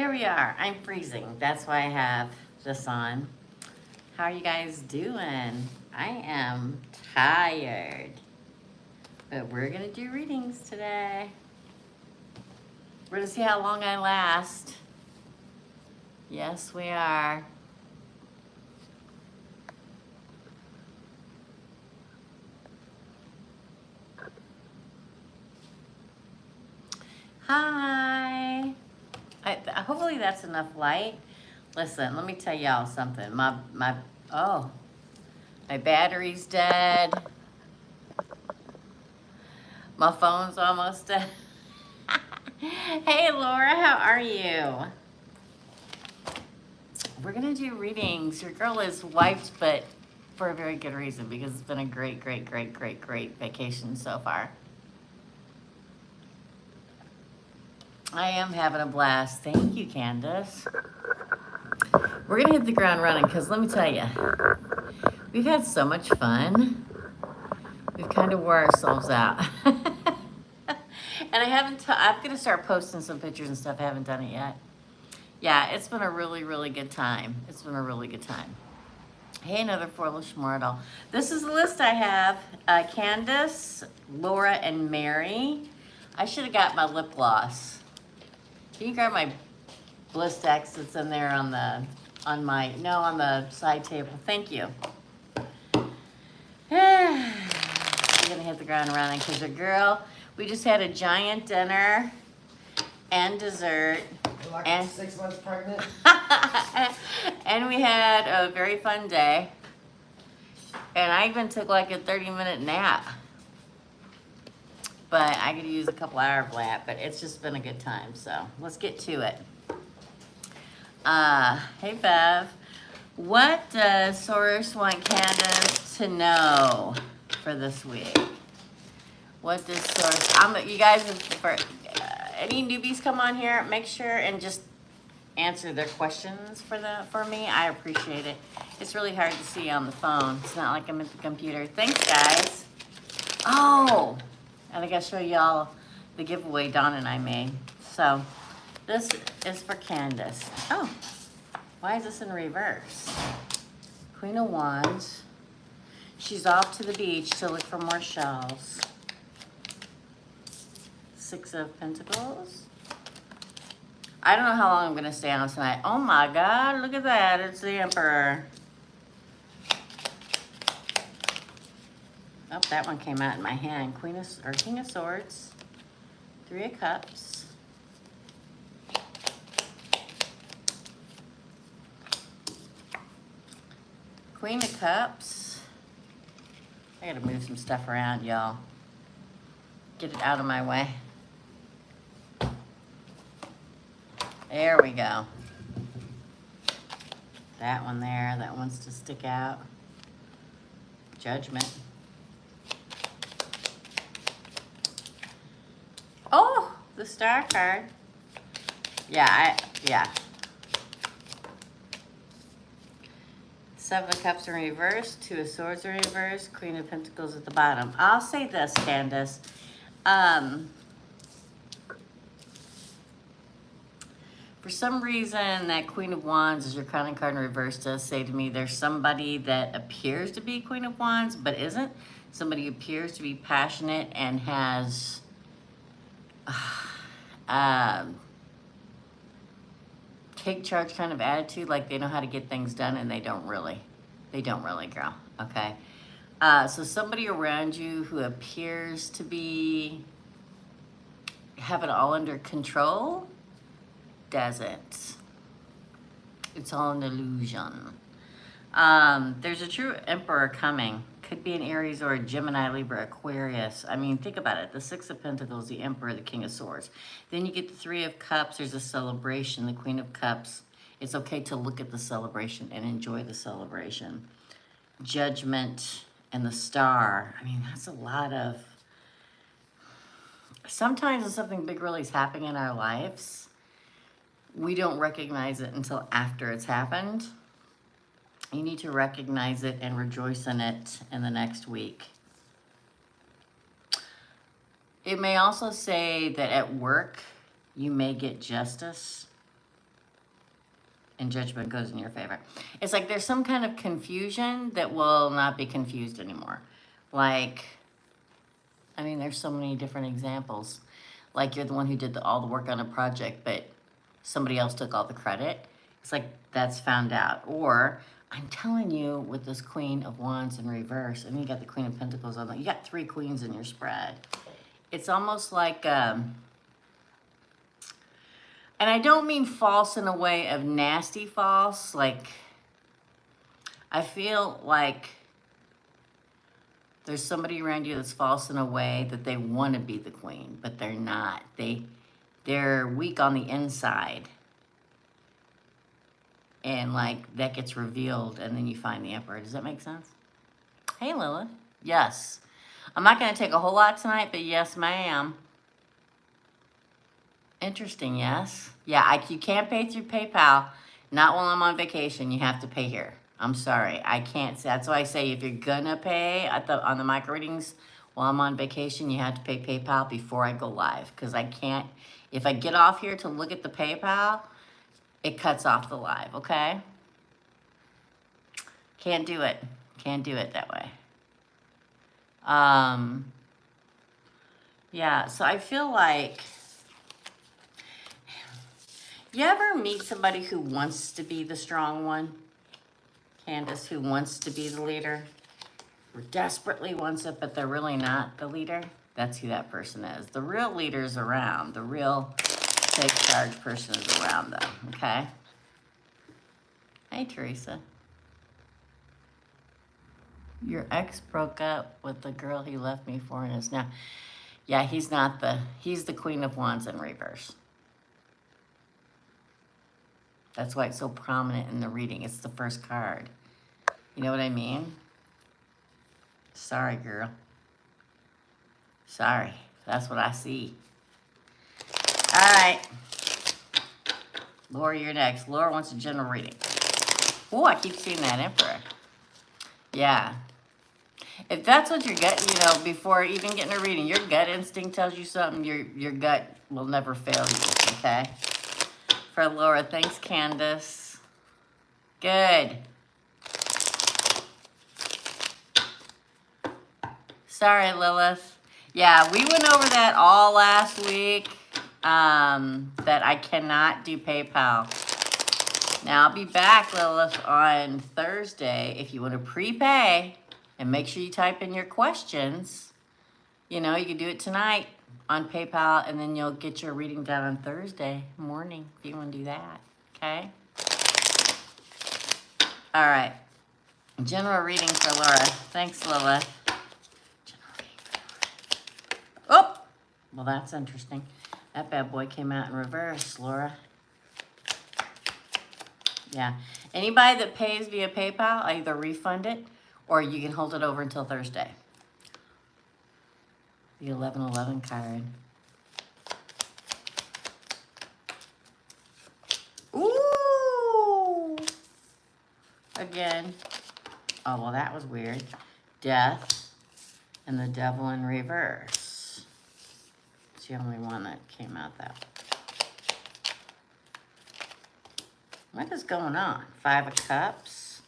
here we are. I'm freezing. That's why I have this on. How are you guys doing? I am tired. But we're going to do readings today. We're going to see how long I last. Yes, we are. Hi. Hopefully that's enough light. Listen, let me tell y'all something. My battery's dead. My phone's almost dead. Hey Laura, how are you? We're gonna do readings. Your girl is wiped, but for a very good reason, because it's been a great vacation so far. I am having a blast. Thank you, Candace. We're gonna hit the ground running, because let me tell you, we've had so much fun. We've kind of wore ourselves out. And I'm gonna start posting some pictures and stuff. I haven't done it yet. Yeah, it's been a really good time. It's been a really good time. Hey, another foolish mortal. This is the list I have. Candace, Laura, and Mary. I should have got my lip gloss. Can you grab my Blistex that's in there on the side table? Thank you. I'm gonna hit the ground running because your girl, we just had a giant dinner and dessert. Like and 6 months pregnant. And we had a very fun day. And I even took like a 30-minute nap. But I could use a couple hours nap, but it's just been a good time. So let's get to it. Hey Bev. What does Source want Candace to know for this week? What does Source... you guys, for any newbies come on here, make sure and just answer their questions for me. I appreciate it. It's really hard to see on the phone. It's not like I'm at the computer. Thanks, guys. Oh, and I gotta show y'all the giveaway Dawn and I made. So this is for Candace. Oh, why is this in reverse? Queen of Wands. She's off to the beach to look for more shells. Six of Pentacles. I don't know how long I'm gonna stay on tonight. Oh my God, look at that. It's the Emperor. Oh, that one came out in my hand. King of Swords. Three of Cups. Queen of Cups. I gotta move some stuff around, y'all. Get it out of my way. There we go. That one there, that wants to stick out. Judgment. Oh, the Star card. Yeah. Seven of Cups in reverse, Two of Swords in reverse, Queen of Pentacles at the bottom. I'll say this, Candace. For some reason, that Queen of Wands is your crowning card in reverse does say to me there's somebody that appears to be Queen of Wands, but isn't. Somebody who appears to be passionate and has take charge kind of attitude, like they know how to get things done and they don't really, girl, okay? So somebody around you who appears to be have it all under control doesn't. It's all an illusion. There's a true Emperor coming. Could be an Aries or a Gemini, Libra, Aquarius. I mean, think about it. The Six of Pentacles, the Emperor, the King of Swords. Then you get the Three of Cups. There's a celebration, the Queen of Cups. It's okay to look at the celebration and enjoy the celebration. Judgment and the Star. I mean, that's a lot of... Sometimes when something big really is happening in our lives, we don't recognize it until after it's happened. You need to recognize it and rejoice in it in the next week. It may also say that at work, you may get justice. and judgment goes in your favor. It's like there's some kind of confusion that will not be confused anymore. Like, I mean, there's so many different examples. Like you're the one who did all the work on a project, but somebody else took all the credit. It's like that's found out. Or I'm telling you, with this Queen of Wands in reverse, and you got the Queen of Pentacles on that. You got 3 queens in your spread. It's almost like, and I don't mean false in a way of nasty false. Like, I feel like there's somebody around you that's false in a way that they want to be the queen, but they're not. They're weak on the inside. And like that gets revealed and then you find the emperor. Does that make sense? Hey, Lilith. Yes. I'm not going to take a whole lot tonight, but yes, ma'am. Interesting, yes. Yeah, you can't pay through PayPal. Not while I'm on vacation. You have to pay here. I'm sorry. I can't. That's why I say if you're going to pay on the micro readings while I'm on vacation, you have to pay PayPal before I go live. Because I can't. If I get off here to look at the PayPal, it cuts off the live, okay? Can't do it. Can't do it that way. Yeah, so I feel like, you ever meet somebody who wants to be the strong one? Candace, who wants to be the leader? Or desperately wants it, but they're really not the leader? That's who that person is. The real leader's around. The real take charge person is around, though, okay? Hey, Teresa. Your ex broke up with the girl he left me for and is now... Yeah, he's the Queen of Wands in reverse. That's why it's so prominent in the reading. It's the first card. You know what I mean? Sorry, girl. Sorry. That's what I see. All right. Laura, you're next. Laura wants a general reading. Oh, I keep seeing that Emperor. Yeah. If that's what your gut, before even getting a reading, your gut instinct tells you something, your gut will never fail you, okay? For Laura, thanks, Candace. Good. Sorry, Lilith. Yeah, we went over that all last week, that I cannot do PayPal. Now, I'll be back, Lilith, on Thursday. If you want to prepay, and make sure you type in your questions, you can do it tonight on PayPal, and then you'll get your reading done on Thursday morning if you want to do that, okay? All right. General reading for Laura. Thanks, Lilith. Oh, well, that's interesting. That bad boy came out in reverse, Laura. Yeah. Anybody that pays via PayPal, I either refund it or you can hold it over until Thursday. The 1111 card. Ooh! Again. Oh, well, that was weird. Death and the devil in reverse. It's the only one that came out that way. What is going on? 5 of Cups.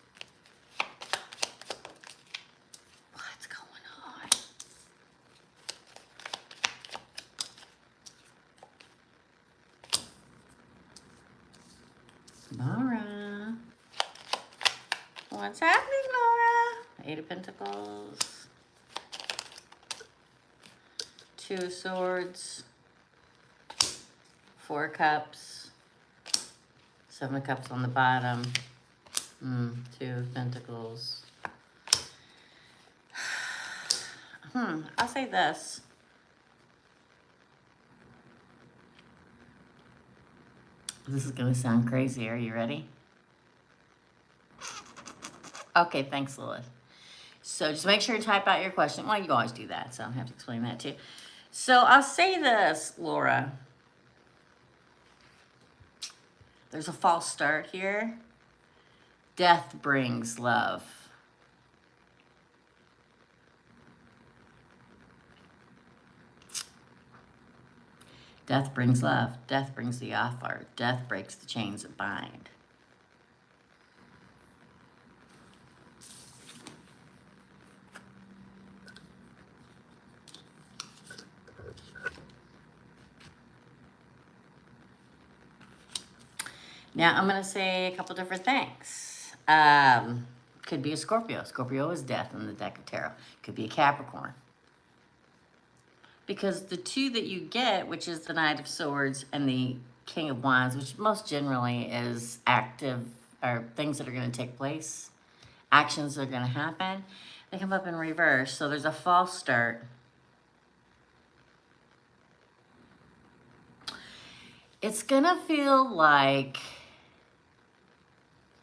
What's going on? Laura. What's happening, Laura? 8 of Pentacles. 2 of Swords. 4 Cups. 7 of Cups on the bottom. 2 of Pentacles. I'll say this. This is going to sound crazy. Are you ready? Okay, thanks, Lilith. So just make sure you type out your question. Well, you always do that, so I don't have to explain that too. So I'll say this, Laura. There's a false start here. Death brings love. Death brings love. Death brings the offer. Death breaks the chains that bind. Now, I'm going to say a couple different things. Could be a Scorpio. Scorpio is death in the deck of tarot. Could be a Capricorn. Because the two that you get, which is the Knight of Swords and the King of Wands, which most generally is active, or things that are going to take place, actions that are going to happen, they come up in reverse. So there's a false start. It's going to feel like,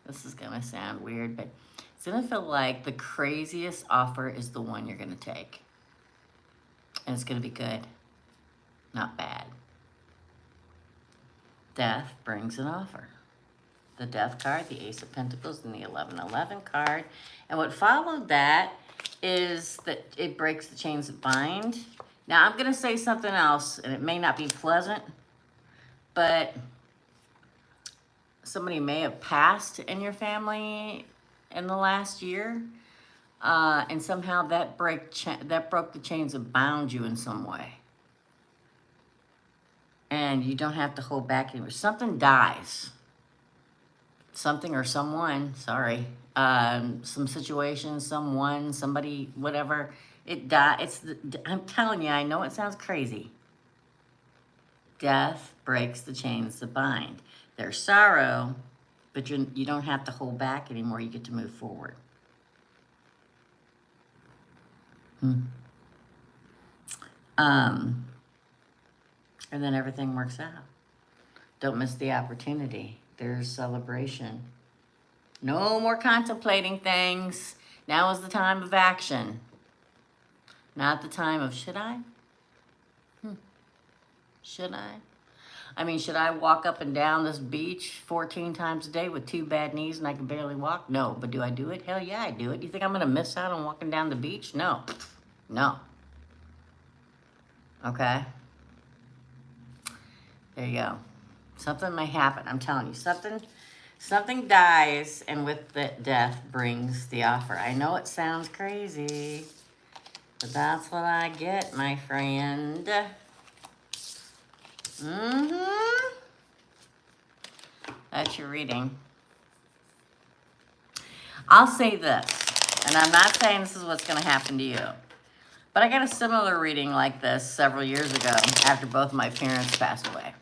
this is going to sound weird, but it's going to feel like the craziest offer is the one you're going to take. And it's going to be good, not bad. Death brings an offer. The Death card, the Ace of Pentacles, and the 1111 card. And what followed that is that it breaks the chains that bind. Now, I'm going to say something else, and it may not be pleasant, but somebody may have passed in your family in the last year, and somehow that broke the chains that bound you in some way. And you don't have to hold back anymore. Something dies. Something or someone, sorry. Some situation, someone, somebody, whatever. It dies. I'm telling you, I know it sounds crazy. Death breaks the chains that bind. There's sorrow, but you don't have to hold back anymore. You get to move forward. And then everything works out. Don't miss the opportunity. There's celebration. No more contemplating things. Now is the time of action. Not the time of, should I? Should I? I mean, should I walk up and down this beach 14 times a day with 2 bad knees and I can barely walk? No. But do I do it? Hell yeah, I do it. Do you think I'm going to miss out on walking down the beach? No. No. Okay? There you go. Something may happen. I'm telling you, something dies, and with the death brings the offer. I know it sounds crazy, but that's what I get, my friend. That's your reading. I'll say this, and I'm not saying this is what's going to happen to you, but I got a similar reading like this several years ago after both my parents passed away.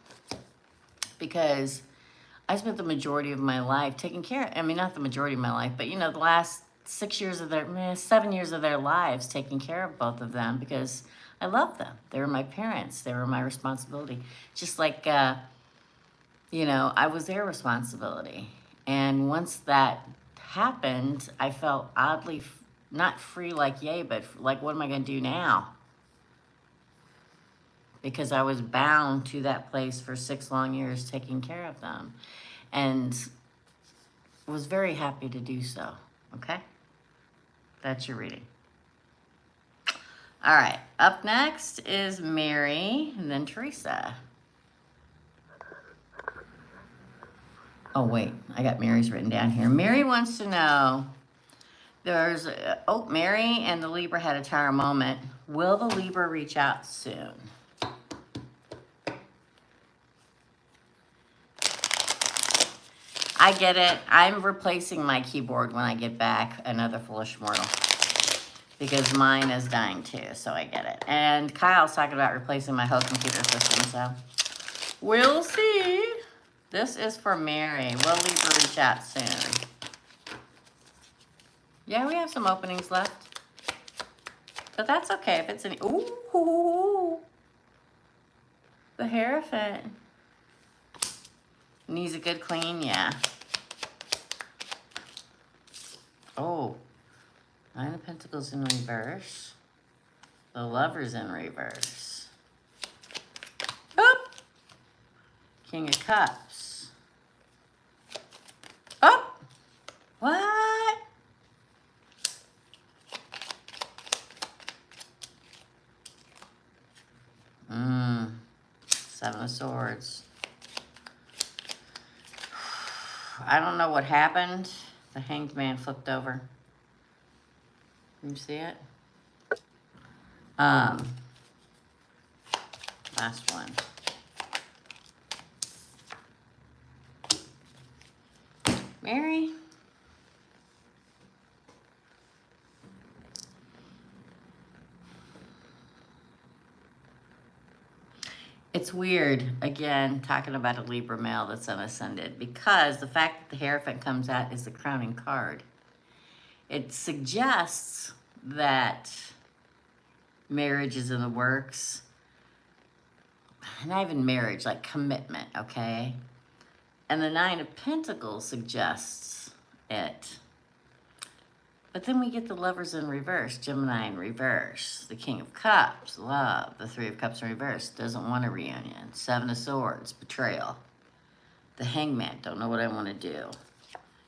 Because I spent the majority of my life taking care, I mean, not the majority of my life, but you know, the last 7 years of their lives taking care of both of them because I loved them. They were my parents. They were my responsibility. Just like, you know, I was their responsibility. And once that happened, I felt oddly, not free like yay, but like, what am I going to do now? Because I was bound to that place for 6 long years taking care of them. And was very happy to do so. Okay? That's your reading. All right. Up next is Mary and then Teresa. Oh, wait. I got Mary's written down here. Mary wants to know, Mary and the Libra had a Tower moment. Will the Libra reach out soon? I get it. I'm replacing my keyboard when I get back, another foolish mortal. Because mine is dying too, so I get it. And Kyle's talking about replacing my whole computer system, so we'll see. This is for Mary. Will Libra reach out soon? Yeah, we have some openings left. But that's okay if it's any... Ooh. The Hierophant. Needs a good clean, yeah. Oh, 9 of Pentacles in reverse. The Lover's in reverse. Oop! King of Cups. Oh! What? Seven of Swords. I don't know what happened. The Hanged Man flipped over. Can you see it? Last one. Mary? It's weird, again, talking about a Libra male that's unascended, because the fact that the Hierophant comes out is the crowning card. It suggests that marriage is in the works. Not even marriage, like commitment, okay? And the Nine of Pentacles suggests it. But then we get the Lovers in reverse, Gemini in reverse, the King of Cups, love, the Three of Cups in reverse, doesn't want a reunion, Seven of Swords, betrayal, the Hangman, don't know what I want to do.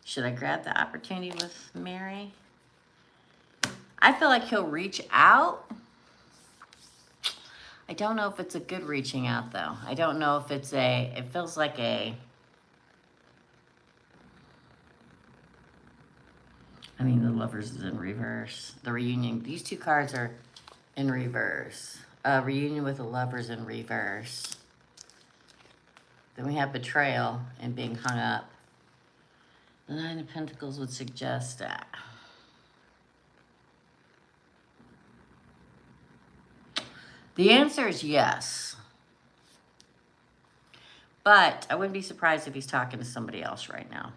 Should I grab the opportunity with Mary? I feel like he'll reach out. I don't know if it's a good reaching out, though. I don't know if it's it feels like I mean, the Lovers is in reverse. The reunion, these two cards are in reverse. Reunion with the Lovers in reverse. Then we have betrayal and being hung up. The Nine of Pentacles would suggest that. The answer is yes. But I wouldn't be surprised if he's talking to somebody else right now.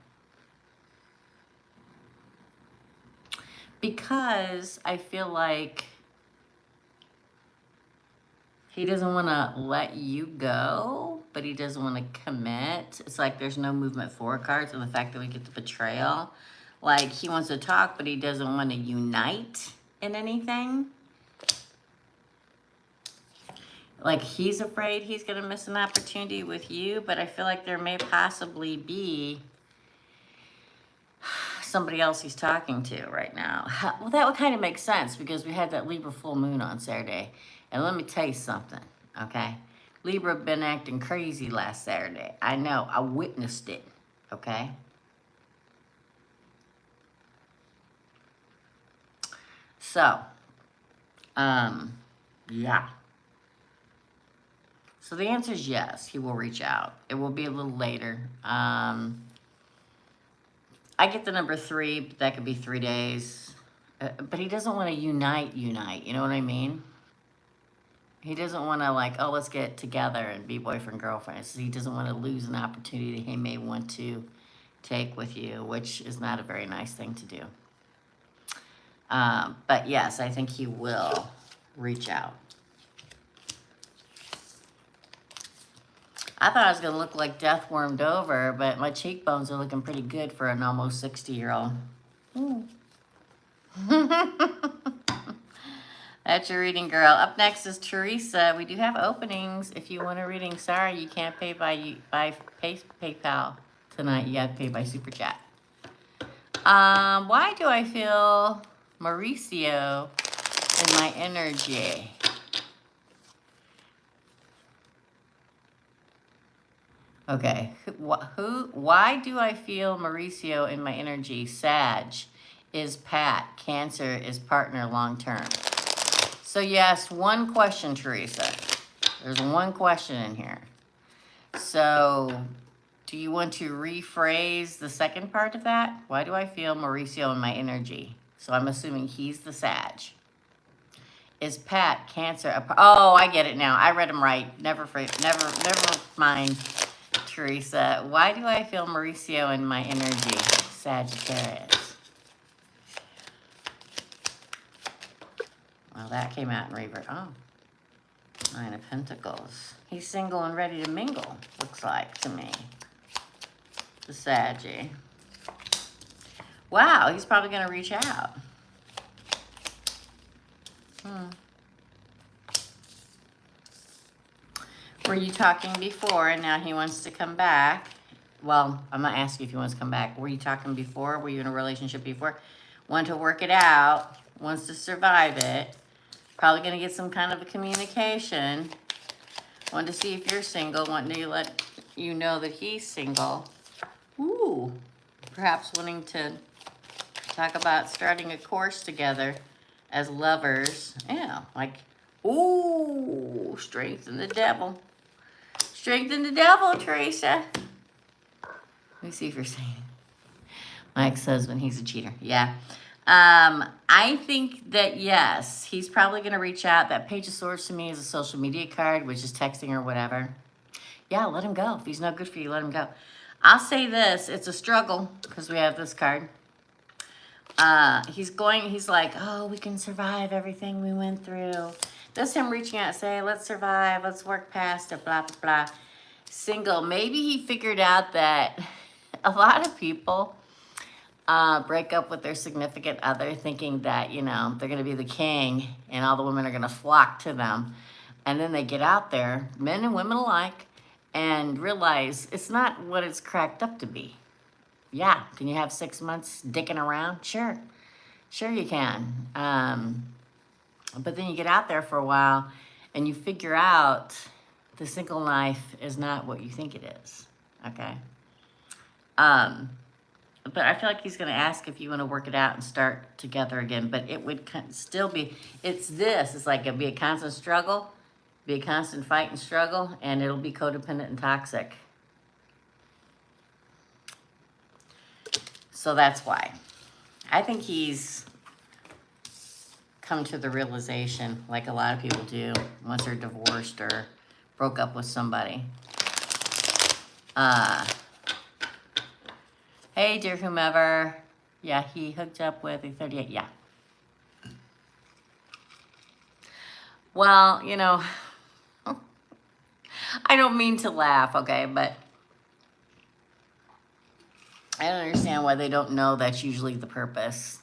Because I feel like he doesn't want to let you go, but he doesn't want to commit. It's like there's no movement forward cards, and the fact that we get the betrayal. Like, he wants to talk, but he doesn't want to unite in anything. Like, he's afraid he's going to miss an opportunity with you, but I feel like there may possibly be somebody else he's talking to right now. Well, that would kind of make sense because we had that Libra full moon on Saturday. And let me tell you something, okay? Libra been acting crazy last Saturday. I know, I witnessed it, okay? So, yeah. So the answer is yes, he will reach out. It will be a little later. I get the number 3, but that could be 3 days. But he doesn't want to unite, you know what I mean? He doesn't want to, like, oh, let's get together and be boyfriend, girlfriend. He doesn't want to lose an opportunity he may want to take with you, which is not a very nice thing to do. But yes, I think he will reach out. I thought I was going to look like death wormed over, but my cheekbones are looking pretty good for an almost 60-year-old. That's your reading, girl. Up next is Teresa. We do have openings if you want a reading. Sorry, you can't pay by PayPal tonight. You got to pay by Super Chat. Why do I feel Mauricio in my energy? Okay, why do I feel Mauricio in my energy? Sag is Pat, Cancer is partner long-term. So you asked one question, Teresa. There's one question in here. So do you want to rephrase the second part of that? Why do I feel Mauricio in my energy? So I'm assuming he's the Sag. Is Pat, Cancer, oh, I get it now. I read him right. Never mind. Teresa, why do I feel Mauricio in my energy? Sagittarius. Well, that came out in reverse. Oh, Nine of Pentacles. He's single and ready to mingle, looks like to me. The Saggy. Wow, he's probably going to reach out. Were you talking before and now he wants to come back? Well, I'm not asking if he wants to come back. Were you talking before? Were you in a relationship before? Want to work it out. Wants to survive it. Probably going to get some kind of a communication. Want to see if you're single. Want to let you know that he's single. Ooh. Perhaps wanting to talk about starting a course together as lovers. Yeah, like, ooh, strength in the devil. Strength in the devil, Teresa. Let me see if you're saying. My ex-husband, he's a cheater. Yeah. I think that, yes, he's probably going to reach out. That Page of Swords to me is a social media card, which is texting or whatever. Yeah, let him go. If he's not good for you, let him go. I'll say this. It's a struggle because we have this card. He's like, oh, we can survive everything we went through. That's him reaching out, say, let's survive. Let's work past it, blah, blah, blah. Single. Maybe he figured out that a lot of people break up with their significant other thinking that, you know, they're going to be the king and all the women are going to flock to them. And then they get out there, men and women alike, and realize it's not what it's cracked up to be. Yeah, can you have 6 months dicking around? Sure. Sure you can. But then you get out there for a while and you figure out the single life is not what you think it is. Okay? But I feel like he's going to ask if you want to work it out and start together again. But it would still be, it's like it'll be a constant struggle, be a constant fight and struggle, and it'll be codependent and toxic. So that's why. I think he's come to the realization, like a lot of people do, once they're divorced or broke up with somebody. Hey, dear whomever. Yeah, he hooked up with a 38. Yeah. Well, you know, I don't mean to laugh, okay, but I don't understand why they don't know that's usually the purpose.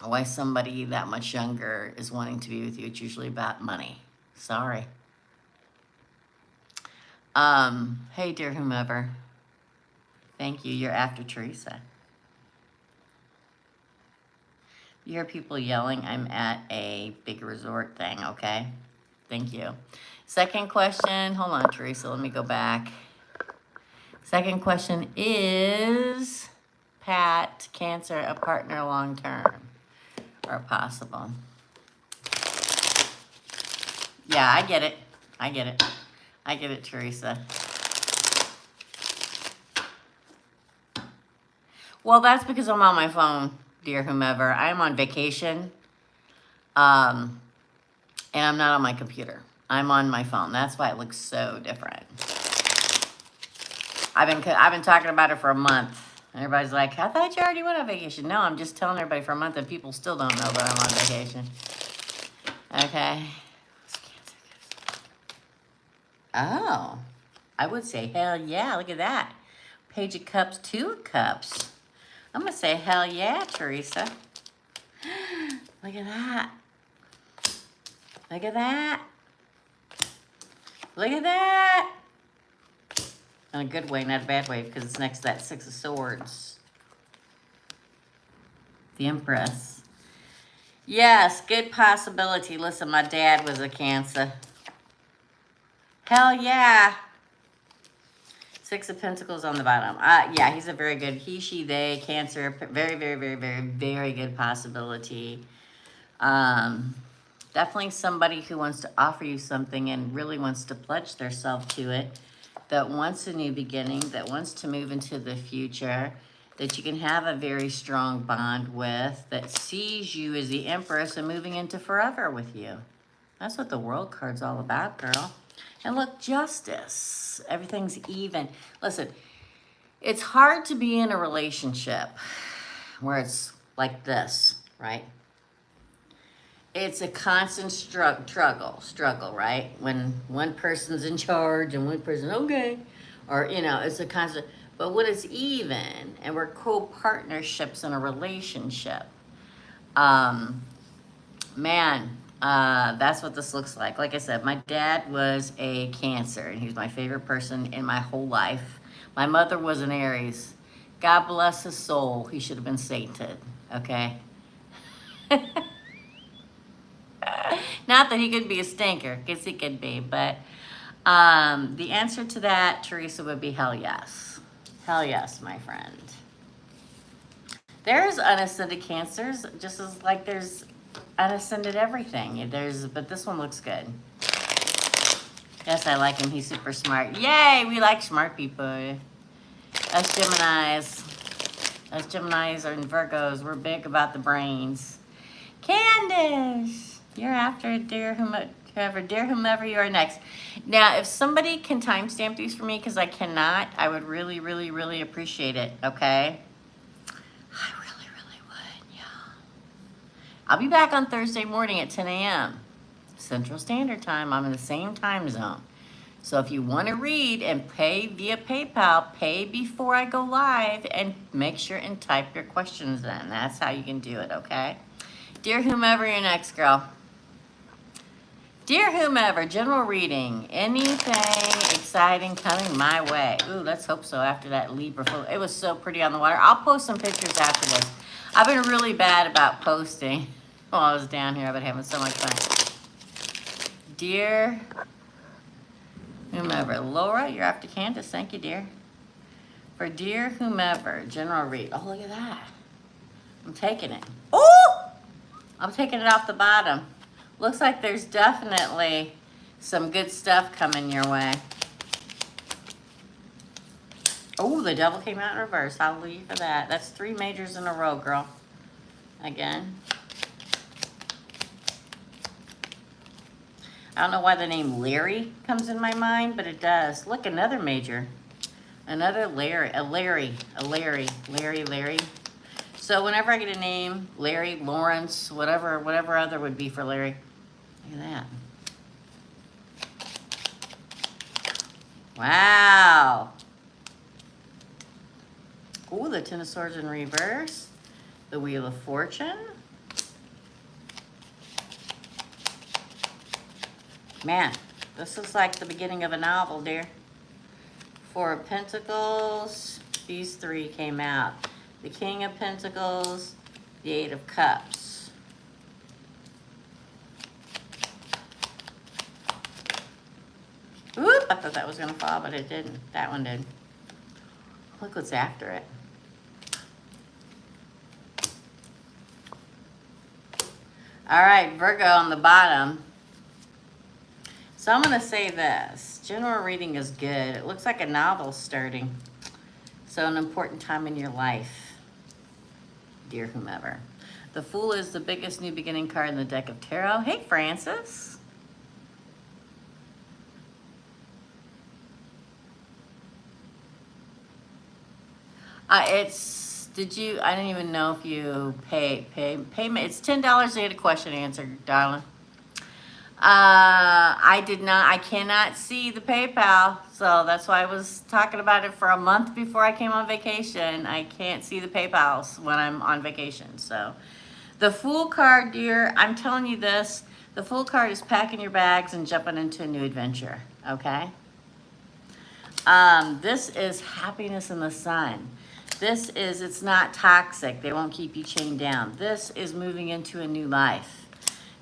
Why somebody that much younger is wanting to be with you. It's usually about money. Sorry. Hey, dear whomever. Thank you. You're after Teresa. You hear people yelling. I'm at a big resort thing, okay? Thank you. Second question. Hold on, Teresa. Let me go back. Second question is, Pat, Cancer, a partner long-term or possible? Yeah, I get it. I get it. I get it, Teresa. Well, that's because I'm on my phone, dear whomever. I'm on vacation, and I'm not on my computer. I'm on my phone. That's why it looks so different. I've been talking about it for a month. Everybody's like, I thought you already went on vacation. No, I'm just telling everybody for a month, and people still don't know that I'm on vacation. Okay. Oh, I would say hell yeah. Look at that. Page of Cups, 2 of Cups. I'm going to say hell yeah, Teresa. Look at that. Look at that. Look at that. In a good way, not a bad way, because it's next to that 6 of Swords. The Empress. Yes, good possibility. Listen, my dad was a Cancer. Hell yeah. 6 of Pentacles on the bottom. Yeah, he's a very good, he, she, they, Cancer. Very, very, very, very, very good possibility. Definitely somebody who wants to offer you something and really wants to pledge themselves to it. That wants a new beginning. That wants to move into the future. That you can have a very strong bond with. That sees you as the Empress and moving into forever with you. That's what the World card's all about, girl. And look, justice. Everything's even. Listen, it's hard to be in a relationship where it's like this, right? It's a constant struggle, right? When one person's in charge and one person, okay. Or, you know, it's a constant. But when it's even and we're co-partnerships in a relationship, man, that's what this looks like. Like I said, my dad was a Cancer, and he was my favorite person in my whole life. My mother was an Aries. God bless his soul. He should have been sainted, okay? Not that he could be a stinker, because he could be, but the answer to that, Teresa, would be hell yes. Hell yes, my friend. There's unascended Cancers, just as like there's unascended everything. But this one looks good. Yes, I like him. He's super smart. Yay, we like smart people. Us Geminis. Us Geminis and Virgos, we're big about the brains. Candace, you're after dear whomever you are next. Now, if somebody can timestamp these for me, because I cannot, I would really, really, really appreciate it, okay? I really, really would, yeah. I'll be back on Thursday morning at 10 a.m. Central Standard Time. I'm in the same time zone. So if you want to read and pay via PayPal, pay before I go live and make sure and type your questions in. That's how you can do it, okay? Dear whomever you're next, girl. Dear whomever, general reading. Anything exciting coming my way? Ooh, let's hope so after that Libra photo. It was so pretty on the water. I'll post some pictures after this. I've been really bad about posting while I was down here. I've been having so much fun. Dear whomever. Laura, you're after Candace. Thank you, dear. For dear whomever, general read. Oh, look at that. I'm taking it. Oh! I'm taking it off the bottom. Looks like there's definitely some good stuff coming your way. Oh, the devil came out in reverse. Hallelujah for that. That's 3 majors in a row, girl. Again. I don't know why the name Larry comes in my mind, but it does. Look, another major. Another Larry. Larry. So whenever I get a name, Larry, Lawrence, whatever other would be for Larry. Look at that. Wow. Ooh, the Ten of Swords in reverse. The Wheel of Fortune. Man, this is like the beginning of a novel, dear. 4 of Pentacles. These 3 came out. The King of Pentacles. The 8 of Cups. Oop, I thought that was going to fall, but it didn't. That one did. Look what's after it. All right, Virgo on the bottom. So I'm going to say this. General reading is good. It looks like a novel starting. So an important time in your life, dear whomever. The Fool is the biggest new beginning card in the deck of tarot. Hey, Francis. I didn't even know if you pay me. It's $10 to get a question answered, darling. I did not, I cannot see the PayPal, so that's why I was talking about it for a month before I came on vacation. I can't see the PayPals when I'm on vacation, so. The Fool card, dear, I'm telling you this, the Fool card is packing your bags and jumping into a new adventure, okay? This is happiness in the sun. This is, it's not toxic. They won't keep you chained down. This is moving into a new life.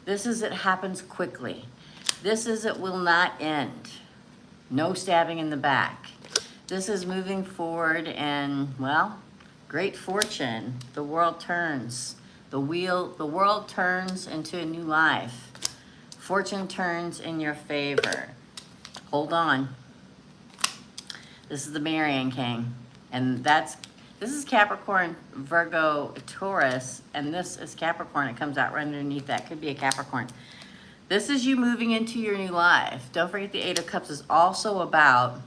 This is it happens quickly. This is it will not end. No stabbing in the back. This is moving forward and, well, great fortune. The world turns. The world turns into a new life. Fortune turns in your favor. Hold on. This is the Marian King. And this is Capricorn, Virgo, Taurus, and this is Capricorn. It comes out right underneath that. Could be a Capricorn. This is you moving into your new life. Don't forget the 8 of Cups is also about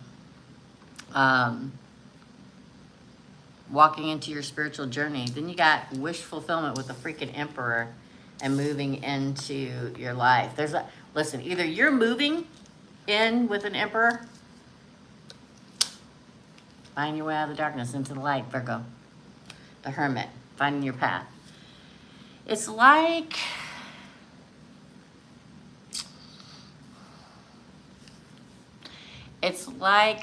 walking into your spiritual journey. Then you got wish fulfillment with the freaking Emperor and moving into your life. Listen, either you're moving in with an Emperor, find your way out of the darkness into the light, Virgo. The Hermit, finding your path. It's like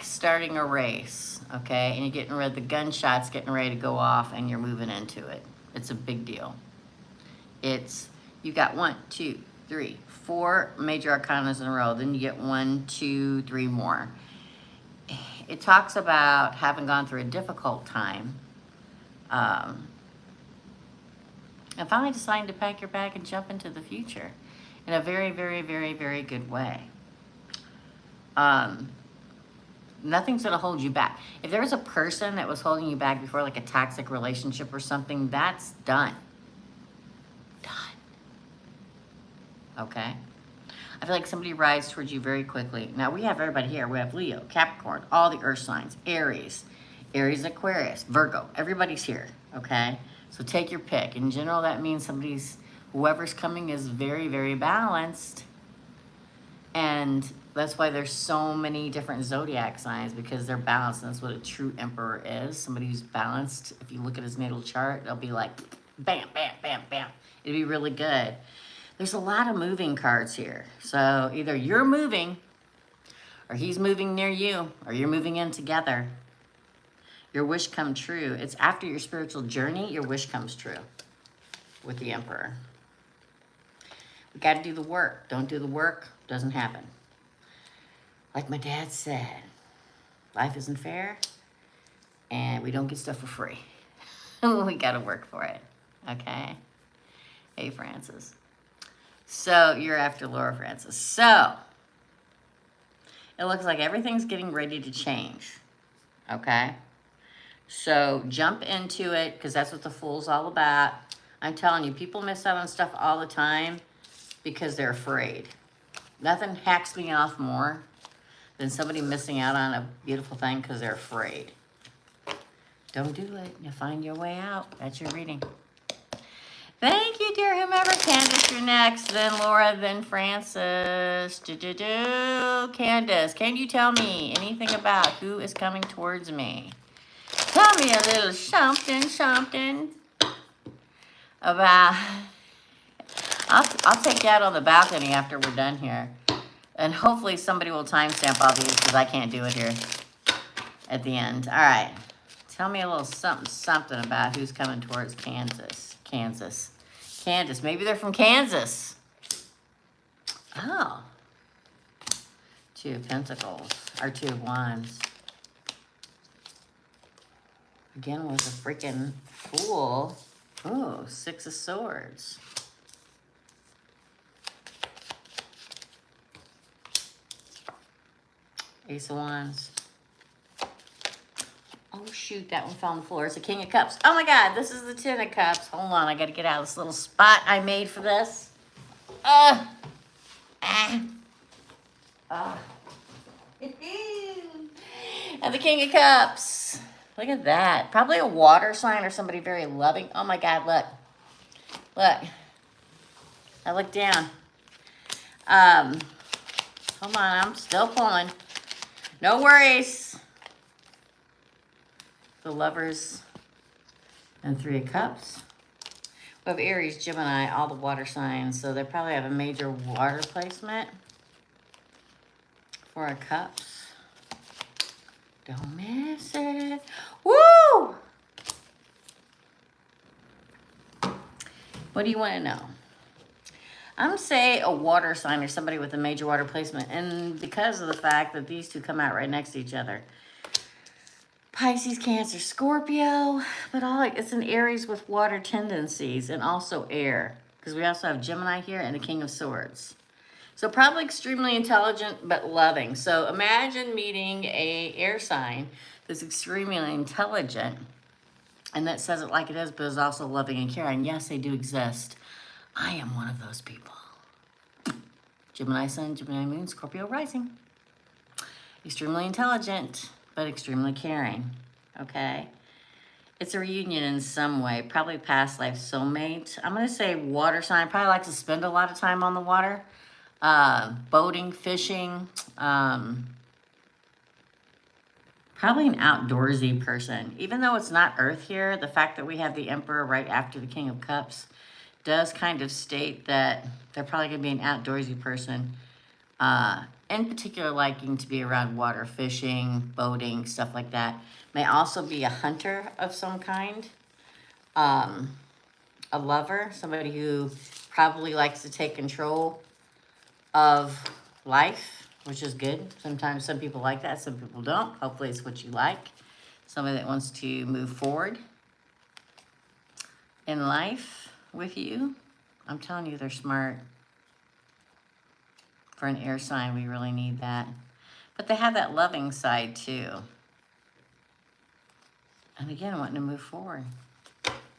starting a race, okay? And you're getting ready, the gunshot's getting ready to go off and you're moving into it. It's a big deal. You got 1, 2, 3, 4 major arcanas in a row. Then you get 1, 2, 3 more. It talks about having gone through a difficult time and finally deciding to pack your bag and jump into the future in a very, very, very, very good way. Nothing's going to hold you back. If there was a person that was holding you back before, like a toxic relationship or something, that's done. Done. Okay? I feel like somebody rides towards you very quickly. Now, we have everybody here. We have Leo, Capricorn, all the earth signs, Aries, Aquarius, Virgo. Everybody's here, okay? So take your pick. In general, that means whoever's coming is very, very balanced. And that's why there's so many different zodiac signs, because they're balanced. And that's what a true emperor is. Somebody who's balanced. If you look at his natal chart, they'll be like, bam, bam, bam, bam. It'd be really good. There's a lot of moving cards here. So either you're moving, or he's moving near you, or you're moving in together. Your wish come true. It's after your spiritual journey, your wish comes true with the Emperor. We got to do the work. Don't do the work, doesn't happen. Like my dad said, life isn't fair, and we don't get stuff for free. We got to work for it, okay? Hey, Francis. So you're after Laura Francis. So it looks like everything's getting ready to change. Okay? So jump into it, because that's what the Fool's all about. I'm telling you, people miss out on stuff all the time because they're afraid. Nothing hacks me off more than somebody missing out on a beautiful thing because they're afraid. Don't do it. You'll find your way out. That's your reading. Thank you, dear whomever. Candace, you're next. Then Laura, then Francis. Candace, can you tell me anything about who is coming towards me? Tell me a little something about... I'll take you out on the balcony after we're done here. And hopefully somebody will timestamp all these, because I can't do it here at the end. All right. Tell me a little something about who's coming towards Kansas. Candace. Maybe they're from Kansas. Oh. Two of Pentacles. Or Two of Wands. Again with a freaking Fool. Ooh, Six of Swords. Ace of Wands. Oh, shoot, that one fell on the floor. It's a King of Cups. Oh, my God, this is the Ten of Cups. Hold on, I got to get out of this little spot I made for this. And the King of Cups. Look at that. Probably a water sign or somebody very loving. Oh, my God, look. Look. I look down. Hold on, I'm still pulling. No worries. The Lovers and Three of Cups. We have Aries, Gemini, all the water signs. So they probably have a major water placement. Four of Cups. Don't miss it. Woo! What do you want to know? I'm going to say a water sign or somebody with a major water placement. And because of the fact that these two come out right next to each other. Pisces, Cancer, Scorpio. But it's an Aries with water tendencies and also air. Because we also have Gemini here and the King of Swords. So probably extremely intelligent but loving. So imagine meeting a air sign that's extremely intelligent. And that says it like it is, but is also loving and caring. Yes, they do exist. I am one of those people. Gemini Sun, Gemini Moon, Scorpio Rising. Extremely intelligent, but extremely caring. Okay? It's a reunion in some way. Probably past life soulmate. I'm going to say water sign. Probably likes to spend a lot of time on the water. Boating, fishing. Probably an outdoorsy person. Even though it's not Earth here, the fact that we have the Emperor right after the King of Cups does kind of state that they're probably going to be an outdoorsy person. In particular, liking to be around water, fishing, boating, stuff like that. May also be a hunter of some kind. A lover, somebody who probably likes to take control of life, which is good. Sometimes some people like that, some people don't. Hopefully it's what you like. Somebody that wants to move forward in life with you. I'm telling you, they're smart. For an air sign, we really need that. But they have that loving side too. And again, wanting to move forward.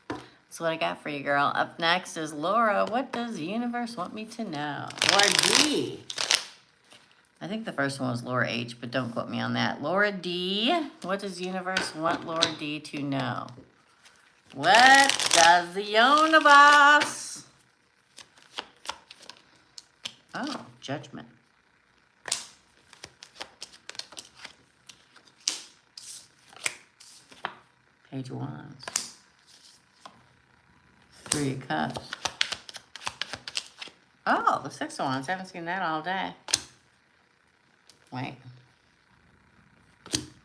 That's what I got for you, girl. Up next is Laura. What does the universe want me to know? Laura D. I think the first one was Laura H, but don't quote me on that. Laura D. What does the universe want Laura D to know? What does the universe? Oh, judgment. Page of Wands. Three of Cups. Oh, the Six of Wands. I haven't seen that all day. Wait.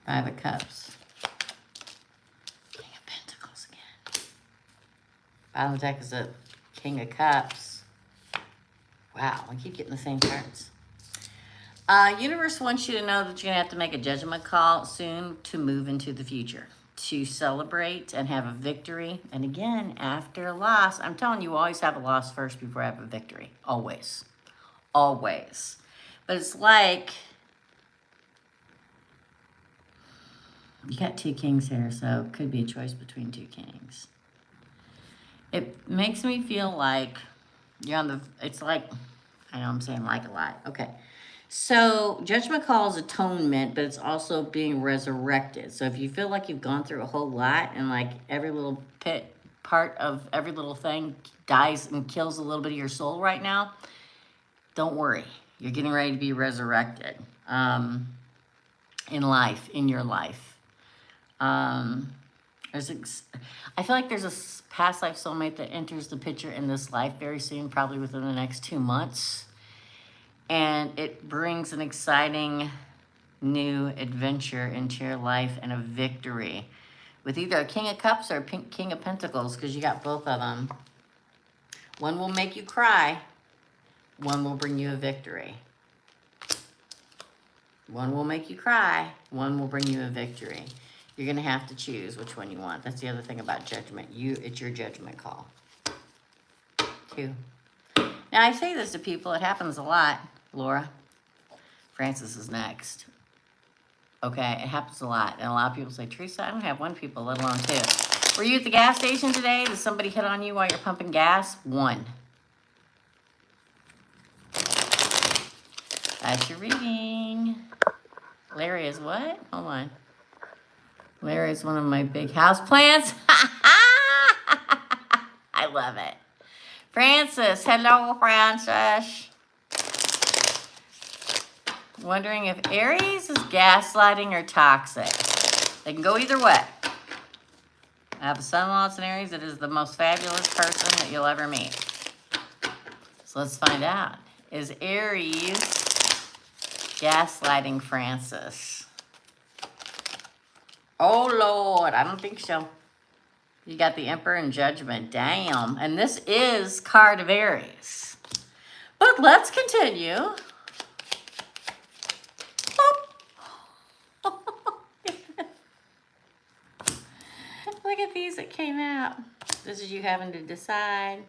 Five of Cups. King of Pentacles again. Bottom deck is a King of Cups. Wow, I keep getting the same cards. Universe wants you to know that you're going to have to make a judgment call soon to move into the future, to celebrate and have a victory. And again, after a loss, I'm telling you, always have a loss first before I have a victory. Always. Always. But it's like, you got two kings here, so it could be a choice between two kings. It makes me feel like you're on the, it's like, I know I'm saying like a lot. Okay. So judgment call is atonement, but it's also being resurrected. So if you feel like you've gone through a whole lot and like every little part of every little thing dies and kills a little bit of your soul right now, don't worry. You're getting ready to be resurrected in life, in your life. I feel like there's a past life soulmate that enters the picture in this life very soon, probably within the next 2 months. And it brings an exciting new adventure into your life and a victory with either a King of Cups or a King of Pentacles, because you got both of them. One will make you cry. One will bring you a victory. One will make you cry. One will bring you a victory. You're going to have to choose which one you want. That's the other thing about judgment. It's your judgment call. 2. Now, I say this to people. It happens a lot, Laura. Francis is next. Okay, it happens a lot. And a lot of people say, Teresa, I don't have one people, let alone 2. Were you at the gas station today? Did somebody hit on you while you're pumping gas? 1. That's your reading. Larry is what? Hold on. Larry is one of my big house plants. I love it. Francis, hello, Francis. Wondering if Aries is gaslighting or toxic. They can go either way. I have a son-in-law that's an Aries that is the most fabulous person that you'll ever meet. So let's find out. Is Aries gaslighting Francis? Oh, Lord, I don't think so. You got the Emperor and Judgment. Damn. And this is card of Aries. But let's continue. Look at these that came out. This is you having to decide.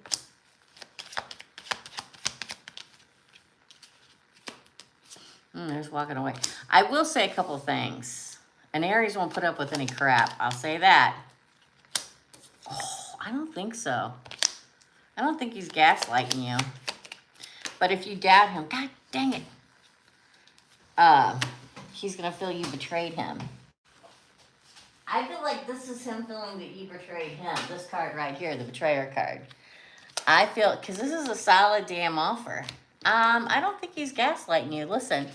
There's walking away. I will say a couple things. An Aries won't put up with any crap. I'll say that. Oh, I don't think so. I don't think he's gaslighting you. But if you doubt him, God dang it. He's going to feel you betrayed him. I feel like this is him feeling that you betrayed him. This card right here, the betrayer card. I feel, because this is a solid damn offer. I don't think he's gaslighting you. Listen,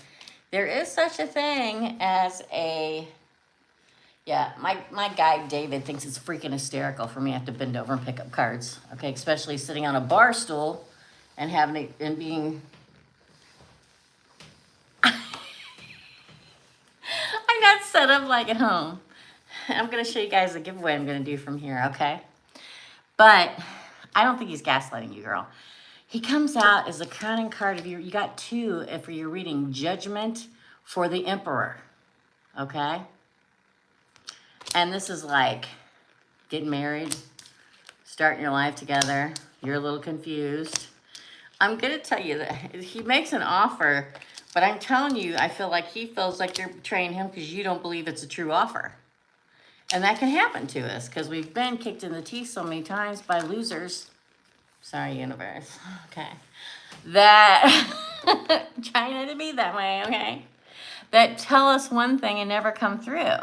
there is such a thing as a... Yeah, my guy, David, thinks it's freaking hysterical for me to have to bend over and pick up cards. Okay, especially sitting on a bar stool and having it and being... I'm not set up like at home. I'm going to show you guys the giveaway I'm going to do from here, okay? But I don't think he's gaslighting you, girl. He comes out as a crowning card of you got 2 for your reading. Judgment for the Emperor, okay? And this is like getting married, starting your life together. You're a little confused. I'm going to tell you that he makes an offer, But I'm telling you, I feel like he feels like you're betraying him because you don't believe it's a true offer. And that can happen to us because we've been kicked in the teeth so many times by losers. Sorry, universe. Okay. That, try not to be that way, okay? That tell us one thing and never come through.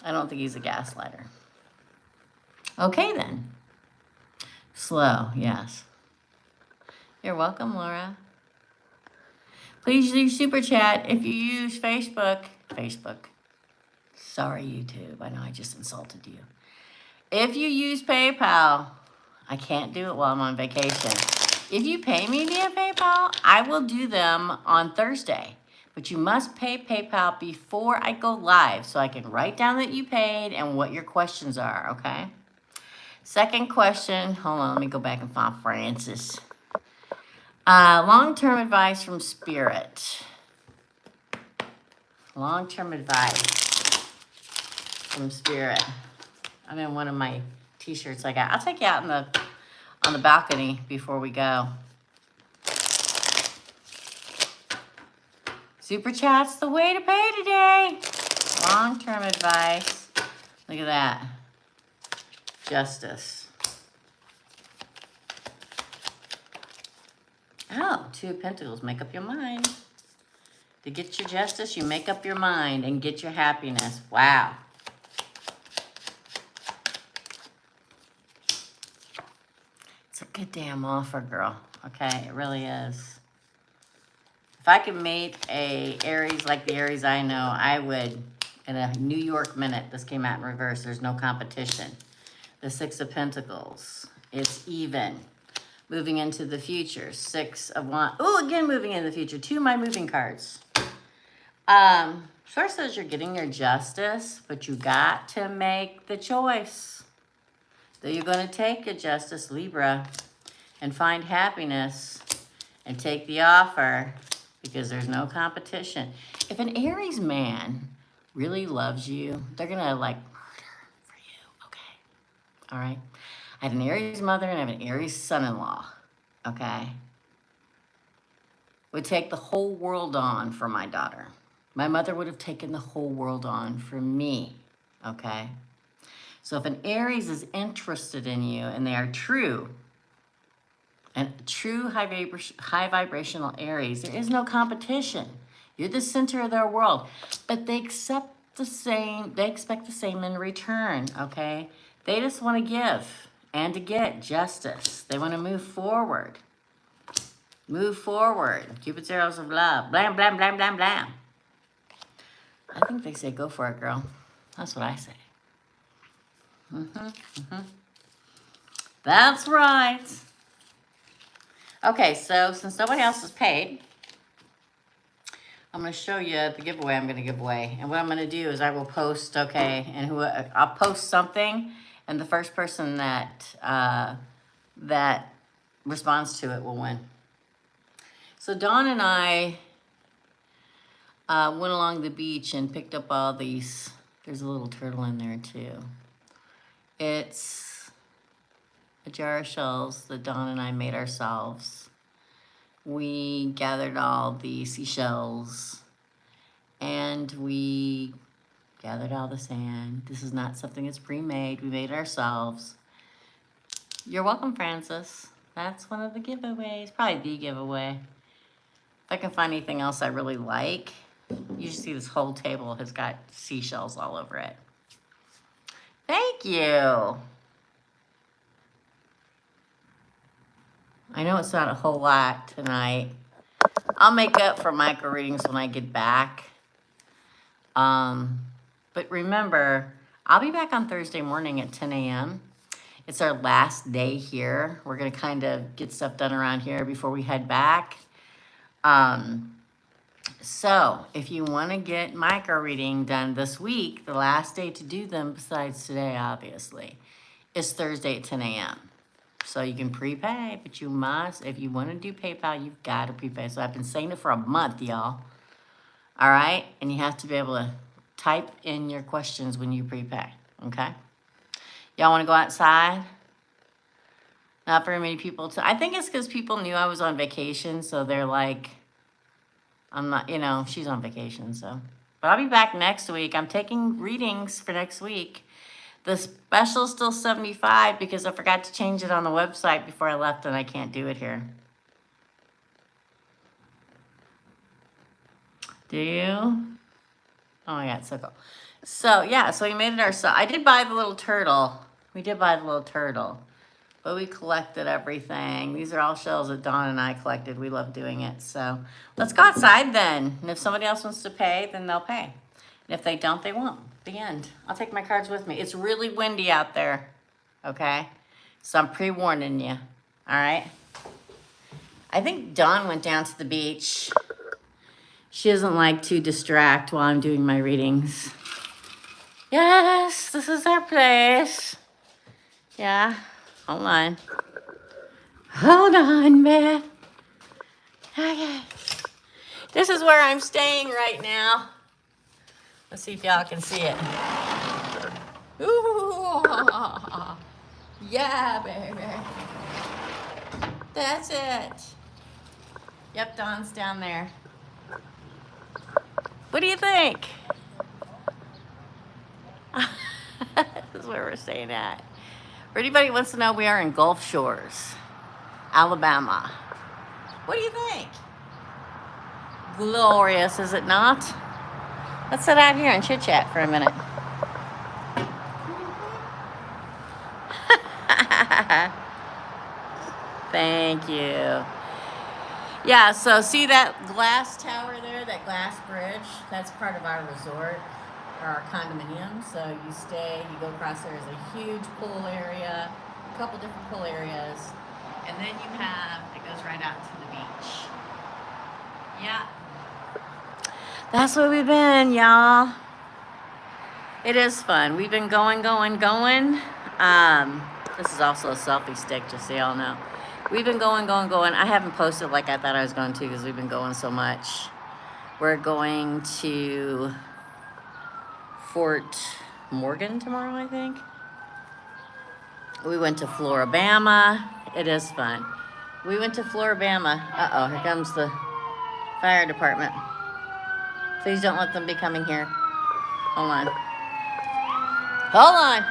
I don't think he's a gaslighter. Okay, then. Slow, yes. You're welcome, Laura. Please use Super Chat if you use Facebook. Sorry, YouTube. I know I just insulted you. If you use PayPal, I can't do it while I'm on vacation. If you pay me via PayPal, I will do them on Thursday. But you must pay PayPal before I go live so I can write down that you paid and what your questions are, okay? Second question. Hold on, let me go back and find Francis. Long-term advice from Spirit. Long-term advice from Spirit. I'm in one of my t-shirts I got. I'll take you out on the balcony before we go. Super Chat's the way to pay today. Long-term advice. Look at that. Justice. Oh, Two of Pentacles. Make up your mind. To get your justice, you make up your mind and get your happiness. Wow. It's a good damn offer, girl. Okay, it really is. If I could make a Aries like the Aries I know, I would. In a New York minute, this came out in reverse. There's no competition. The Six of Pentacles. It's even. Moving into the future. Six of Wands. Oh, again, moving into the future. Two of my moving cards. Source says you're getting your justice, but you got to make the choice that you're going to take your justice, Libra, and find happiness and take the offer because there's no competition. If an Aries man really loves you, they're going to like murder for you, okay? All right? I have an Aries mother and I have an Aries son-in-law, okay? Would take the whole world on for my daughter. My mother would have taken the whole world on for me, okay? So if an Aries is interested in you and they are true, and true high vibrational Aries, there is no competition. You're the center of their world, but they expect the same in return, okay? They just want to give and to get justice. They want to move forward. Move forward. Cupid's arrows of love. Blam, blam, blam, blam, blam. I think they say go for it, girl. That's what I say. That's right. Okay, so since nobody else has paid, I'm going to show you the giveaway I'm going to give away. And what I'm going to do is I will post, okay, and I'll post something, and the first person that responds to it will win. So Dawn and I went along the beach and picked up all these. There's a little turtle in there too. It's a jar of shells that Dawn and I made ourselves. We gathered all the seashells and we gathered all the sand. This is not something that's pre-made. We made it ourselves. You're welcome, Francis. That's one of the giveaways, probably the giveaway. If I can find anything else I really like, you should see this whole table has got seashells all over it. Thank you. I know it's not a whole lot tonight. I'll make up for micro readings when I get back. But remember, I'll be back on Thursday morning at 10 a.m. It's our last day here. We're going to kind of get stuff done around here before we head back. So if you want to get micro reading done this week, the last day to do them, besides today, obviously, is Thursday at 10 a.m. So you can prepay, but you must, if you want to do PayPal, you've got to prepay. So I've been saying it for a month, y'all. All right? And you have to be able to type in your questions when you prepay, okay? Y'all want to go outside? Not very many people. I think it's because people knew I was on vacation, so they're like, I'm not, she's on vacation, so. But I'll be back next week. I'm taking readings for next week. The special's still 75 because I forgot to change it on the website before I left, and I can't do it here. Do you? Oh my God, so cool. So yeah, so we made it ourselves. I did buy the little turtle. We did buy the little turtle. But we collected everything. These are all shells that Dawn and I collected. We love doing it. So let's go outside then. And if somebody else wants to pay, then they'll pay. And if they don't, they won't. The end. I'll take my cards with me. It's really windy out there. Okay? So I'm pre-warning you. All right? I think Dawn went down to the beach. She doesn't like to distract while I'm doing my readings. Yes, this is our place. Yeah. Hold on. Hold on, man. Okay. This is where I'm staying right now. Let's see if y'all can see it. Ooh. Yeah, baby. That's it. Yep, Dawn's down there. What do you think? This is where we're staying at. For anybody who wants to know, we are in Gulf Shores, Alabama. What do you think? Glorious, is it not? Let's sit out here and chit chat for a minute. Thank you. Yeah, so see that glass tower there, that glass bridge? That's part of our resort, our condominium. So you stay, you go across, there's a huge pool area, a couple different pool areas. And then you have, it goes right out to the beach. Yeah. That's where we've been, y'all. It is fun. We've been going. This is also a selfie stick, just so y'all know. We've been going. I haven't posted like I thought I was going to because we've been going so much. We're going to Fort Morgan tomorrow, I think. We went to Floribama. It is fun. We went to Floribama. Uh-oh, here comes the fire department. Please don't let them be coming here. Hold on. Hold on.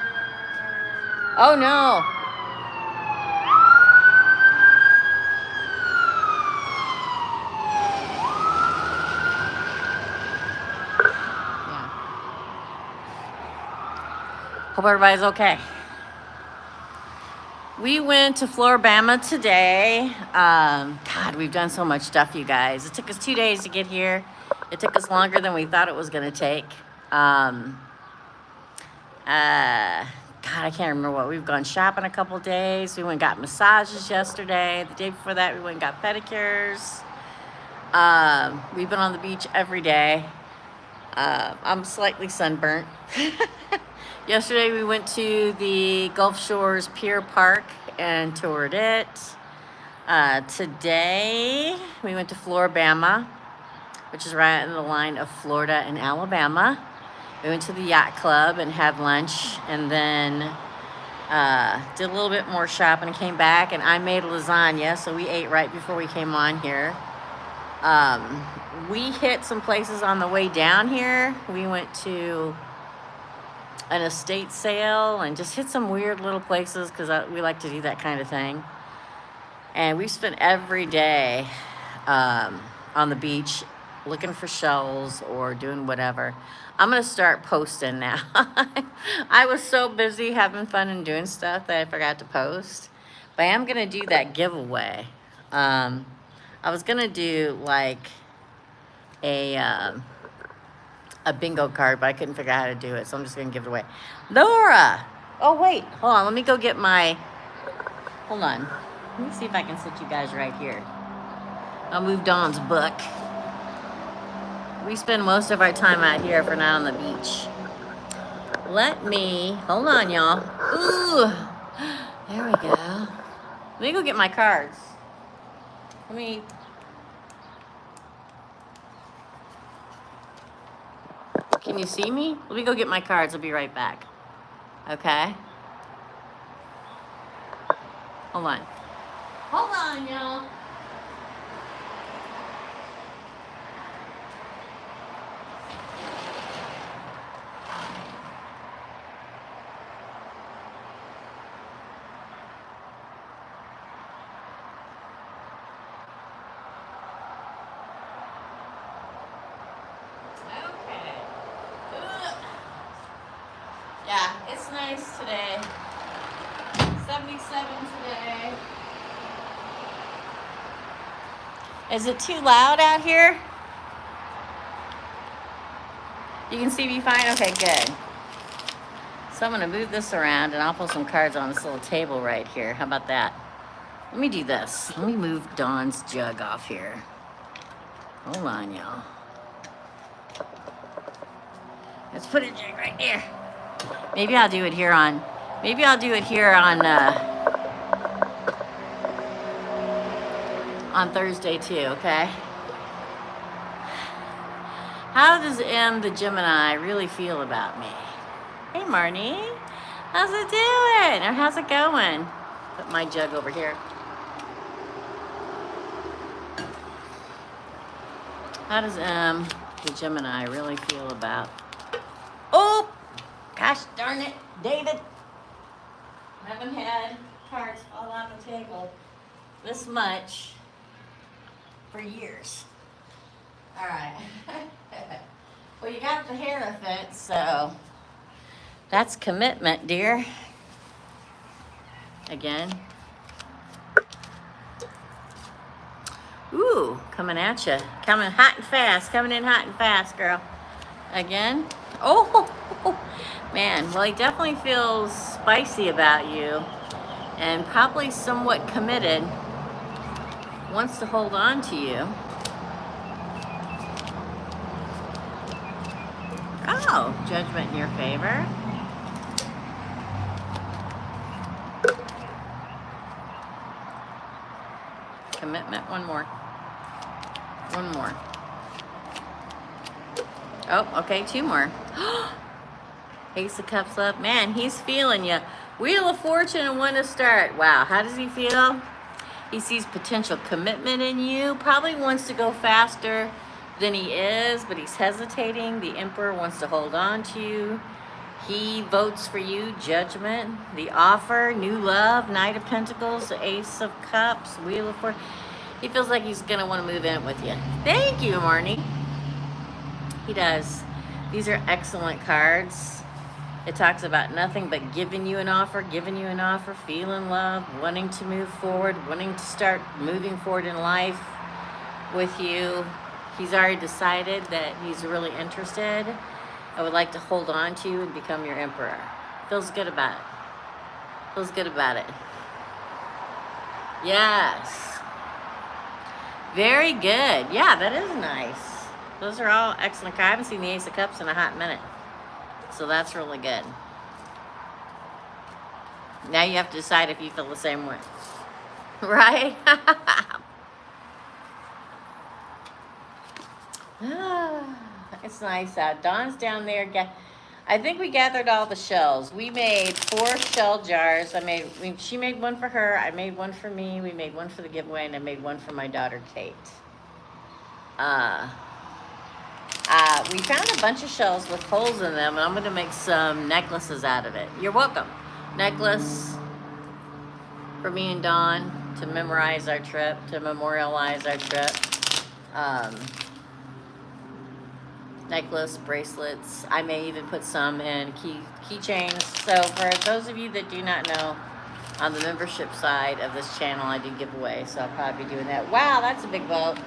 Oh, no. Yeah. Hope everybody's okay. We went to Floribama today. God, we've done so much stuff, you guys. It took us 2 days to get here. It took us longer than we thought it was going to take. God, I can't remember what. We've gone shopping a couple days. We went and got massages yesterday. The day before that, we went and got pedicures. We've been on the beach every day. I'm slightly sunburnt. Yesterday, we went to the Gulf Shores Pier Park and toured it. Today, we went to Floribama, which is right in the line of Florida and Alabama. We went to the yacht club and had lunch, and then did a little bit more shopping and came back, and I made lasagna, so we ate right before we came on here. We hit some places on the way down here. We went to an estate sale and just hit some weird little places because we like to do that kind of thing. And we spent every day on the beach looking for shells or doing whatever. I'm going to start posting now. I was so busy having fun and doing stuff that I forgot to post. But I am going to do that giveaway. I was going to do like a bingo card, but I couldn't figure out how to do it, so I'm just going to give it away. Laura! Oh, wait. Hold on. Let me go get my... Hold on. Let me see if I can sit you guys right here. I'll move Dawn's book. We spend most of our time out here if we're not on the beach. Let me... Hold on, y'all. Ooh! There we go. Let me go get my cards. Let me... Can you see me? Let me go get my cards. I'll be right back. Okay? Hold on. Hold on, y'all. Okay. Ugh. Yeah, it's nice today. 77 today. Is it too loud out here? You can see me fine? Okay, good. So I'm gonna move this around and I'll put some cards on this little table right here. How about that? Let me do this. Let me move Dawn's jug off here. Hold on, y'all. Let's put a jug right there. Maybe I'll do it here on Thursday too, okay? How does M, the Gemini, really feel about me? Hey, Marnie. How's it doing? Or how's it going? Put my jug over here. How does M, the Gemini, really feel about... Oh! Gosh darn it, David. I haven't had cards fall off the table this much for years. All right. Well, you got the Hierophant, so that's commitment, dear. Again. Ooh, coming at you. Coming hot and fast. Coming in hot and fast, girl. Again. Oh, man. Well, he definitely feels spicy about you and probably somewhat committed. Wants to hold on to you. Oh, judgment in your favor. Commitment, one more. One more. Oh, okay, two more. Ace of Cups up. Man, he's feeling you. Wheel of Fortune and when to start. Wow, how does he feel? He sees potential commitment in you. Probably wants to go faster than he is, but he's hesitating. The Emperor wants to hold on to you. He votes for you. Judgment. The Offer. New love. Knight of Pentacles. The Ace of Cups. Wheel of Fortune. He feels like he's going to want to move in with you. Thank you, Marnie. He does. These are excellent cards. It talks about nothing but giving you an offer, feeling love, wanting to move forward, wanting to start moving forward in life with you. He's already decided that he's really interested. I would like to hold on to you and become your emperor. Feels good about it. Feels good about it. Yes. Very good. Yeah, that is nice. Those are all excellent cards. I haven't seen the Ace of Cups in a hot minute. So that's really good. Now you have to decide if you feel the same way. Right? It's nice out. Dawn's down there. I think we gathered all the shells. We made 4 shell jars. She made one for her. I made one for me. We made one for the giveaway, and I made one for my daughter, Kate. We found a bunch of shells with holes in them, and I'm going to make some necklaces out of it. You're welcome. Necklace for me and Dawn to memorize our trip, to memorialize our trip. Necklace, bracelets. I may even put some in keychains. So for those of you that do not know, on the membership side of this channel, I do giveaway. So I'll probably be doing that. Wow, that's a big boat.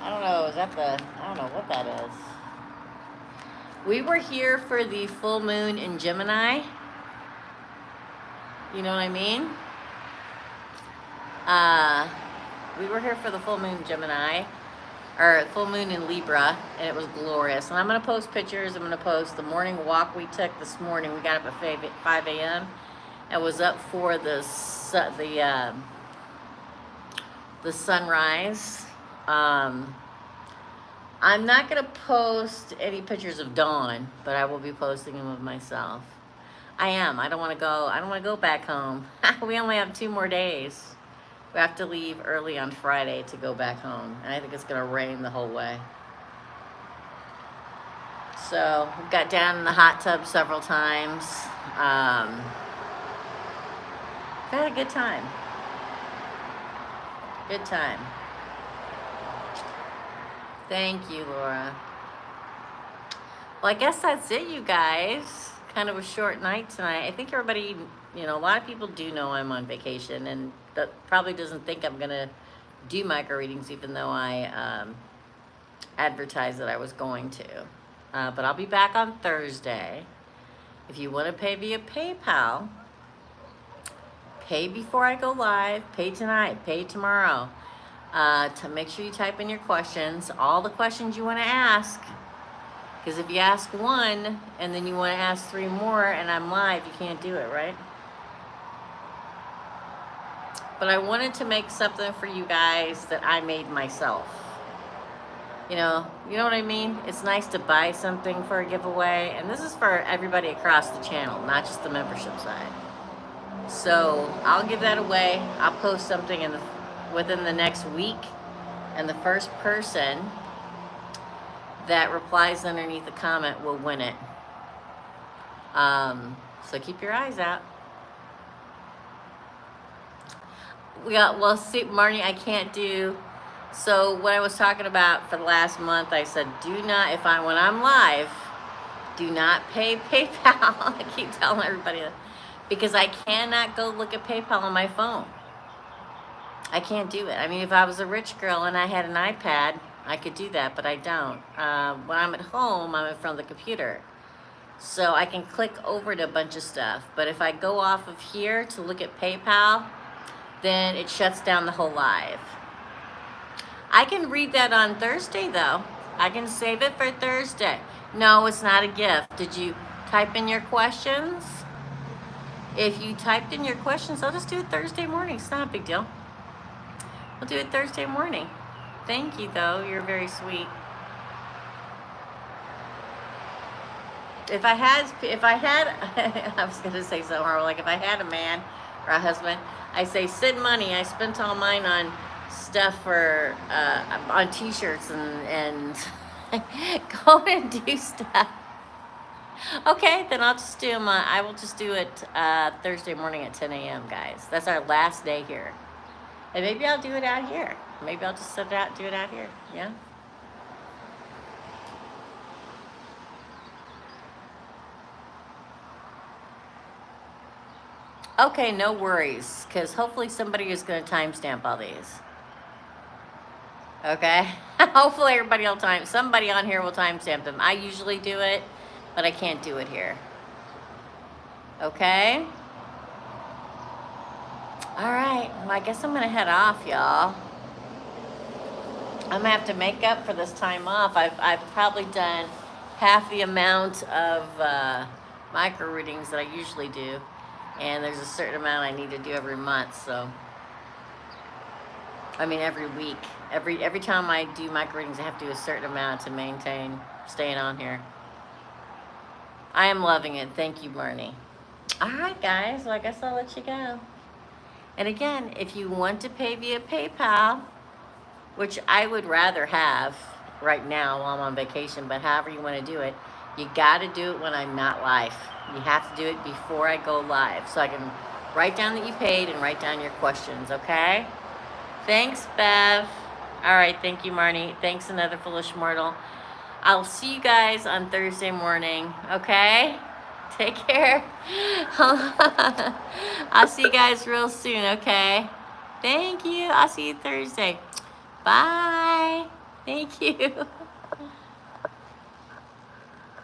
I don't know, I don't know what that is. We were here for the full moon in Gemini. You know what I mean? We were here for the full moon in Gemini, or full moon in Libra, and it was glorious. And I'm gonna post pictures. I'm gonna post the morning walk we took this morning. We got up at 5 a.m. and was up for the sunrise. I'm not going to post any pictures of Dawn, but I will be posting them of myself. I am. I don't want to go. I don't want to go back home. We only have 2 more days. We have to leave early on Friday to go back home. And I think it's going to rain the whole way. So we've got down in the hot tub several times. We've had a good time. Good time. Thank you, Laura. Well, I guess that's it, you guys. Kind of a short night tonight. I think everybody, a lot of people do know I'm on vacation, and that probably doesn't think I'm going to do micro readings, even though I advertised that I was going to. But I'll be back on Thursday. If you want to pay via PayPal, pay before I go live, pay tonight, pay tomorrow. To make sure you type in your questions, all the questions you want to ask. Because if you ask one and then you want to ask 3 more and I'm live, you can't do it, right? But I wanted to make something for you guys that I made myself. You know what I mean? It's nice to buy something for a giveaway. And this is for everybody across the channel, not just the membership side. So I'll give that away. I'll post something within the next week. And the first person that replies underneath the comment will win it. So keep your eyes out. Well, see, Marnie, I can't do. So what I was talking about for the last month, I said, when I'm live, do not pay PayPal. I keep telling everybody that, because I cannot go look at PayPal on my phone. I can't do it. I mean, if I was a rich girl and I had an iPad, I could do that, but I don't. When I'm at home, I'm in front of the computer. So I can click over to a bunch of stuff. But if I go off of here to look at PayPal, then it shuts down the whole live. I can read that on Thursday, though. I can save it for Thursday. No, it's not a gift. Did you type in your questions? If you typed in your questions, I'll just do it Thursday morning. It's not a big deal. We'll do it Thursday morning. Thank you, though. You're very sweet. If I had, I was going to say so horrible, like if I had a man or a husband, I say, send money. I spent all mine on stuff for, on t-shirts and go and do stuff. Okay, then I'll just do them, I will just do it Thursday morning at 10 a.m., guys. That's our last day here. And maybe I'll do it out here. Maybe I'll just set it out, do it out here. Yeah. Okay, no worries, because hopefully somebody is going to timestamp all these. Okay? Hopefully somebody on here will timestamp them. I usually do it, but I can't do it here. Okay? All right, well, I guess I'm going to head off, y'all. I'm going to have to make up for this time off. I've probably done half the amount of micro readings that I usually do. And there's a certain amount I need to do every month, so. I mean, every week. Every time I do micro readings, I have to do a certain amount to maintain staying on here. I am loving it. Thank you, Marnie. All right, guys. Well, I guess I'll let you go. And again, if you want to pay via PayPal, which I would rather have right now while I'm on vacation, but however you want to do it, you got to do it when I'm not live. You have to do it before I go live, so I can write down that you paid and write down your questions, okay? Thanks, Bev. All right, thank you, Marnie. Thanks, Another Foolish Mortal. I'll see you guys on Thursday morning, okay? Take care. I'll see you guys real soon, okay? Thank you. I'll see you Thursday. Bye. Thank you.